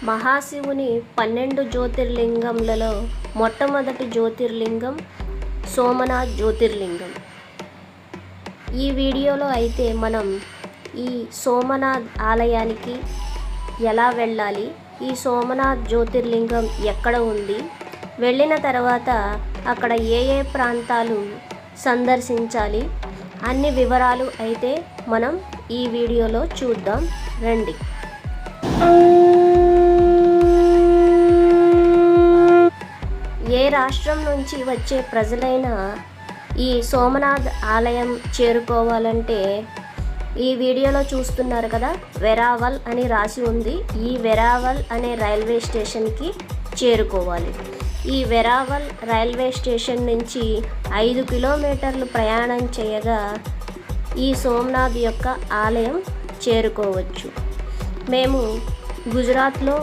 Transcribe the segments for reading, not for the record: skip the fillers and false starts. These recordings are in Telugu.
మహాశివుని 12 జ్యోతిర్లింగంలలో మొట్టమొదటి జ్యోతిర్లింగం సోమనాథ్ జ్యోతిర్లింగం. ఈ వీడియోలో అయితే మనం ఈ సోమనాథ్ ఆలయానికి ఎలా వెళ్ళాలి, ఈ సోమనాథ్ జ్యోతిర్లింగం ఎక్కడ ఉంది, వెళ్ళిన తర్వాత అక్కడ ఏ ఏ ప్రాంతాలు సందర్శించాలి అన్ని వివరాలు అయితే మనం ఈ వీడియోలో చూద్దాం రండి. ఏ రాష్ట్రం నుంచి వచ్చే ప్రజలైనా ఈ సోమనాథ్ ఆలయం చేరుకోవాలంటే ఈ వీడియోలో చూస్తున్నారు కదా, వెరావల్ అని రాసి ఉంది. ఈ వెరావల్ అనే రైల్వే స్టేషన్కి చేరుకోవాలి. ఈ వెరావల్ రైల్వే స్టేషన్ నుంచి 5 కిలోమీటర్లు ప్రయాణం చేయగా ఈ సోమనాథ్ యొక్క ఆలయం చేరుకోవచ్చు. మేము గుజరాత్లో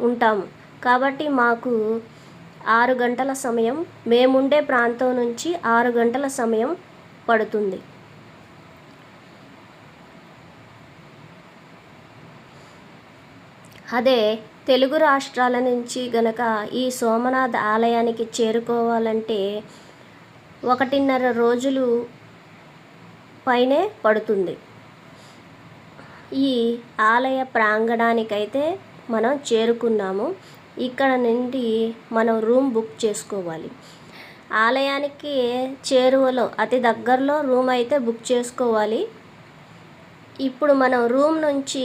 ఉంటాము కాబట్టి మాకు 6 గంటల సమయం, మేముండే ప్రాంతం నుంచి 6 గంటల సమయం పడుతుంది. అదే తెలుగు రాష్ట్రాల నుంచి గనక ఈ సోమనాథ్ ఆలయానికి చేరుకోవాలంటే 1.5 రోజులు పైనే పడుతుంది. ఈ ఆలయ ప్రాంగణానికైతే మనం చేరుకున్నాము. ఇక్కడ నుండి మనం రూమ్ బుక్ చేసుకోవాలి. ఆలయానికి చేరువలో అతి దగ్గరలో రూమ్ అయితే బుక్ చేసుకోవాలి. ఇప్పుడు మనం రూమ్ నుంచి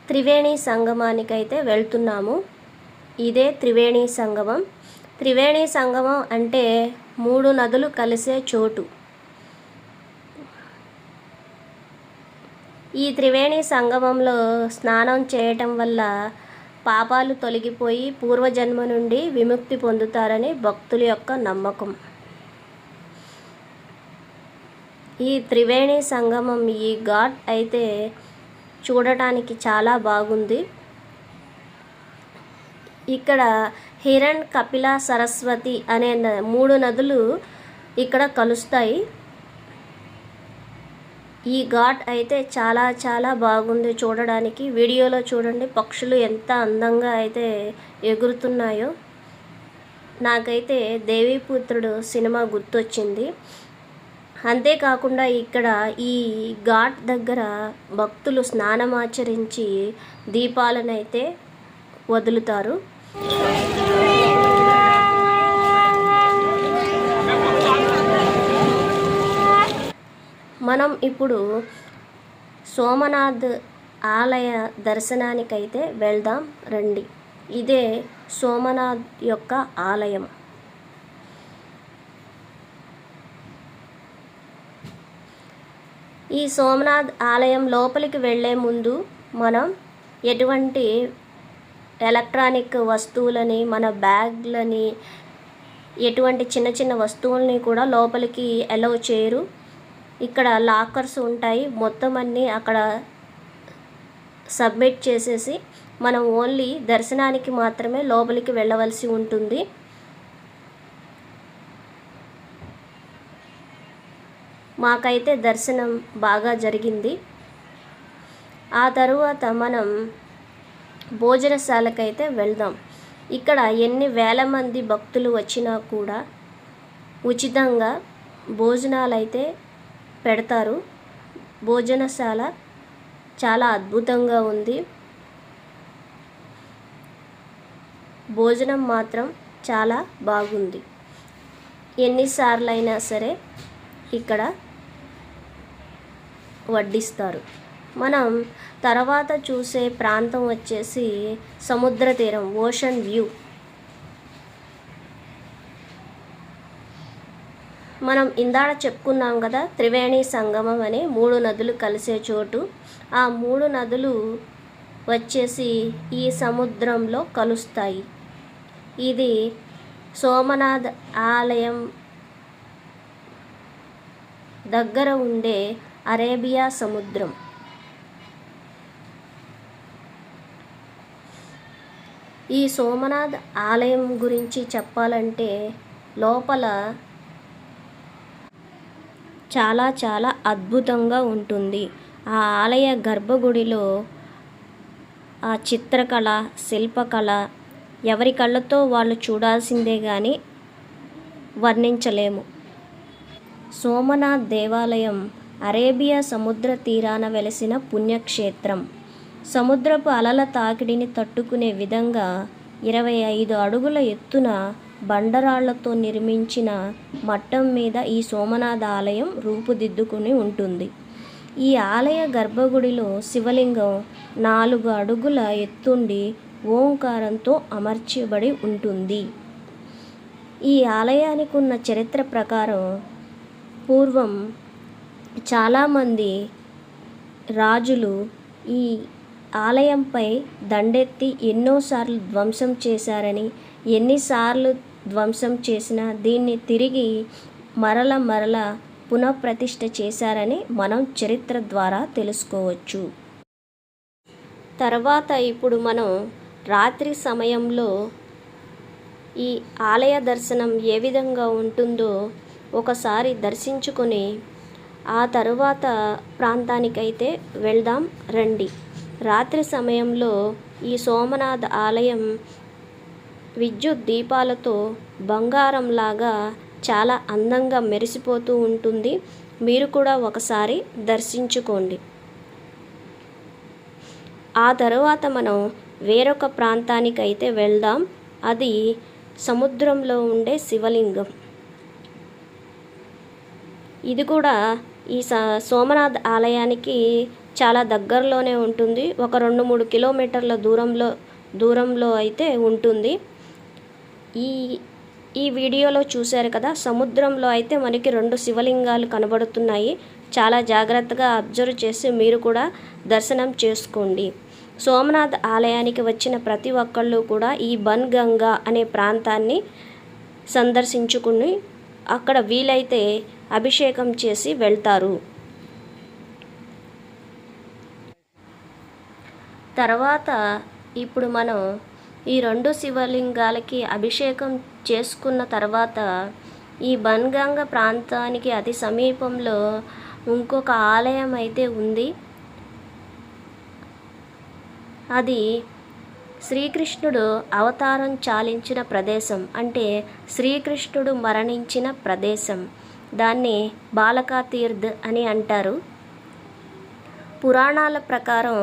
త్రివేణి సంగమానికి అయితే వెళ్తున్నాము. ఇదే త్రివేణి సంగమం. త్రివేణి సంగమం అంటే 3 నదులు కలిసే చోటు. ఈ త్రివేణి సంగమంలో స్నానం చేయటం వల్ల పాపాలు తొలగిపోయి పూర్వజన్మ నుండి విముక్తి పొందుతారని భక్తుల యొక్క నమ్మకం. ఈ త్రివేణి సంగమం, ఈ ఘాట్ అయితే చూడటానికి చాలా బాగుంది. ఇక్కడ హిరణ్, కపిల, సరస్వతి అనే 3 నదులు ఇక్కడ కలుస్తాయి. ఈ ఘాట్ అయితే చాలా చాలా బాగుంది చూడడానికి. వీడియోలో చూడండి, పక్షులు ఎంత అందంగా అయితే ఎగురుతున్నాయో. నాకైతే దేవీపుత్రుడు సినిమా గుర్తొచ్చింది. అంతేకాకుండా ఇక్కడ ఈ ఘాట్ దగ్గర భక్తులు స్నానమాచరించి దీపాలనైతే వదులుతారు. మనం ఇప్పుడు సోమనాథ్ ఆలయ దర్శనానికైతే వెళ్దాం రండి. ఇదే సోమనాథ్ యొక్క ఆలయం. ఈ సోమనాథ్ ఆలయం లోపలికి వెళ్ళే ముందు మనం ఎటువంటి ఎలక్ట్రానిక్ వస్తువులని, మన బ్యాగ్లని, ఎటువంటి చిన్న చిన్న వస్తువుల్ని కూడా లోపలికి అలౌ చేయరు. ఇక్కడ లాకర్స్ ఉంటాయి. మొత్తం అన్నీ అక్కడ సబ్మిట్ చేసేసి మనం ఓన్లీ దర్శనానికి మాత్రమే లోపలికి వెళ్ళవలసి ఉంటుంది. మాకైతే దర్శనం బాగా జరిగింది. ఆ తరువాత మనం భోజనశాలకైతే వెళ్దాం. ఇక్కడ ఎన్ని వేల మంది భక్తులు వచ్చినా కూడా ఉచితంగా భోజనాలు అయితే పెడతారు. భోజనశాల చాలా అద్భుతంగా ఉంది. భోజనం మాత్రం చాలా బాగుంది. ఎన్నిసార్లు అయినా సరే ఇక్కడ వడ్డిస్తారు. మనం తర్వాత చూసే ప్రాంతం వచ్చేసి సముద్ర తీరం, ఓషన్ వ్యూ. మనం ఇందాక చెప్పుకున్నాం కదా, త్రివేణి సంగమం అని 3 నదులు కలిసే చోటు. ఆ 3 నదులు వచ్చేసి ఈ సముద్రంలో కలుస్తాయి. ఇది సోమనాథ్ ఆలయం దగ్గర ఉండే అరేబియా సముద్రం. ఈ సోమనాథ్ ఆలయం గురించి చెప్పాలంటే లోపల చాలా చాలా అద్భుతంగా ఉంటుంది. ఆ ఆలయ గర్భగుడిలో ఆ చిత్రకళ, శిల్పకళ ఎవరి కళ్ళతో వాళ్ళు చూడాల్సిందే కానీ వర్ణించలేము. సోమనాథ్ దేవాలయం అరేబియా సముద్ర తీరాన వెలసిన పుణ్యక్షేత్రం. సముద్రపు అలల తాకిడిని తట్టుకునే విధంగా 25 అడుగుల ఎత్తున బండరాళ్లతో నిర్మించిన మట్టం మీద ఈ సోమనాథ ఆలయం రూపుదిద్దుకుని ఉంటుంది. ఈ ఆలయ గర్భగుడిలో శివలింగం 4 అడుగుల ఎత్తుండి ఓంకారంతో అమర్చబడి ఉంటుంది. ఈ ఆలయానికి ఉన్న చరిత్ర ప్రకారం పూర్వం చాలామంది రాజులు ఈ ఆలయంపై దండెత్తి ఎన్నోసార్లు ధ్వంసం చేశారని, ఎన్నిసార్లు ధ్వంసం చేసినా దీన్ని తిరిగి మరల పునఃప్రతిష్ఠ చేశారని మనం చరిత్ర ద్వారా తెలుసుకోవచ్చు. తర్వాత ఇప్పుడు మనం రాత్రి సమయంలో ఈ ఆలయ దర్శనం ఏ విధంగా ఉంటుందో ఒకసారి దర్శించుకొని ఆ తరువాత ప్రాంతానికైతే వెళ్దాం రండి. రాత్రి సమయంలో ఈ సోమనాథ ఆలయం విద్యుత్ దీపాలతో బంగారంలాగా చాలా అందంగా మెరిసిపోతూ ఉంటుంది. మీరు కూడా ఒకసారి దర్శించుకోండి. ఆ తరువాత మనం వేరొక ప్రాంతానికైతే వెళ్దాం. అది సముద్రంలో ఉండే శివలింగం. ఇది కూడా ఈ సోమనాథ్ ఆలయానికి చాలా దగ్గరలోనే ఉంటుంది. ఒక 2-3 కిలోమీటర్ల దూరంలో అయితే ఉంటుంది. ఈ వీడియోలో చూశారు కదా, సముద్రంలో అయితే మనకి 2 శివలింగాలు కనబడుతున్నాయి. చాలా జాగ్రత్తగా అబ్జర్వ్ చేసి మీరు కూడా దర్శనం చేసుకోండి. సోమనాథ్ ఆలయానికి వచ్చిన ప్రతి ఒక్కళ్ళు కూడా ఈ బన్ గంగా అనే ప్రాంతాన్ని సందర్శించుకుని అక్కడ వీలైతే అభిషేకం చేసి వెళ్తారు. తర్వాత ఇప్పుడు మనం ఈ 2 శివలింగాలకి అభిషేకం చేసుకున్న తర్వాత ఈ బన్ గంగా ప్రాంతానికి అతి సమీపంలో ఇంకొక ఆలయం అయితే ఉంది. అది శ్రీకృష్ణుడు అవతారం చాలించిన ప్రదేశం, అంటే శ్రీకృష్ణుడు మరణించిన ప్రదేశం. దాన్ని బాలకా తీర్థ్ అని అంటారు. పురాణాల ప్రకారం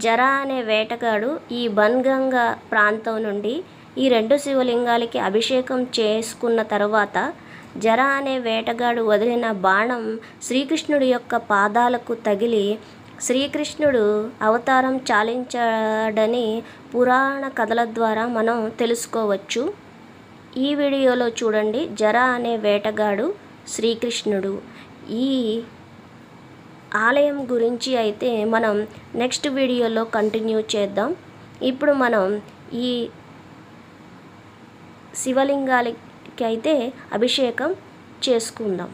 జరా అనే వేటగాడు ఈ బన్ గంగా ప్రాంతం నుండి ఈ 2 శివలింగాలకి అభిషేకం చేసుకున్న తర్వాత జరా అనే వేటగాడు వదిలిన బాణం శ్రీకృష్ణుడి యొక్క పాదాలకు తగిలి శ్రీకృష్ణుడు అవతారం చాలించాడని పురాణ కథల ద్వారా మనం తెలుసుకోవచ్చు. ఈ వీడియోలో చూడండి, జరా అనే వేటగాడు శ్రీకృష్ణుడు. ఈ ఆలయం గురించి అయితే మనం నెక్స్ట్ వీడియోలో కంటిన్యూ చేద్దాం. ఇప్పుడు మనం ఈ శివలింగాలకి అయితే అభిషేకం చేసుకుందాం.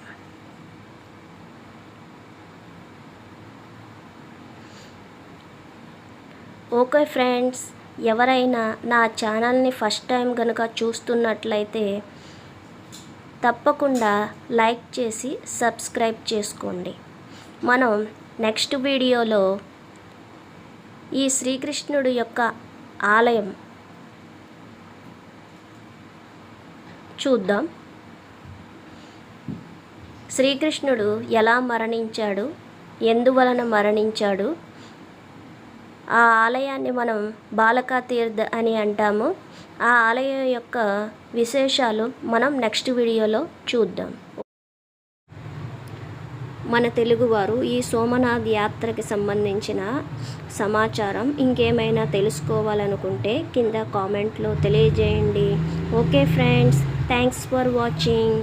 ఓకే ఫ్రెండ్స్, ఎవరైనా నా ఛానల్ని ఫస్ట్ టైం కనుక చూస్తున్నట్లయితే తప్పకుండా లైక్ చేసి సబ్స్క్రైబ్ చేసుకోండి. మనం నెక్స్ట్ వీడియోలో ఈ శ్రీకృష్ణుడి యొక్క ఆలయం చూద్దాం. శ్రీకృష్ణుడు ఎలా మరణించాడు, ఎందువలన మరణించాడు, ఆ ఆలయాన్ని మనం బాలకా తీర్థ్ అని అంటాము. ఆ ఆలయం యొక్క విశేషాలు మనం నెక్స్ట్ వీడియోలో చూద్దాం. మన తెలుగువారు ఈ సోమనాథ్ యాత్రకి సంబంధించిన సమాచారం ఇంకేమైనా తెలుసుకోవాలనుకుంటే కింద కామెంట్లో తెలియజేయండి. Okay friends, thanks for watching.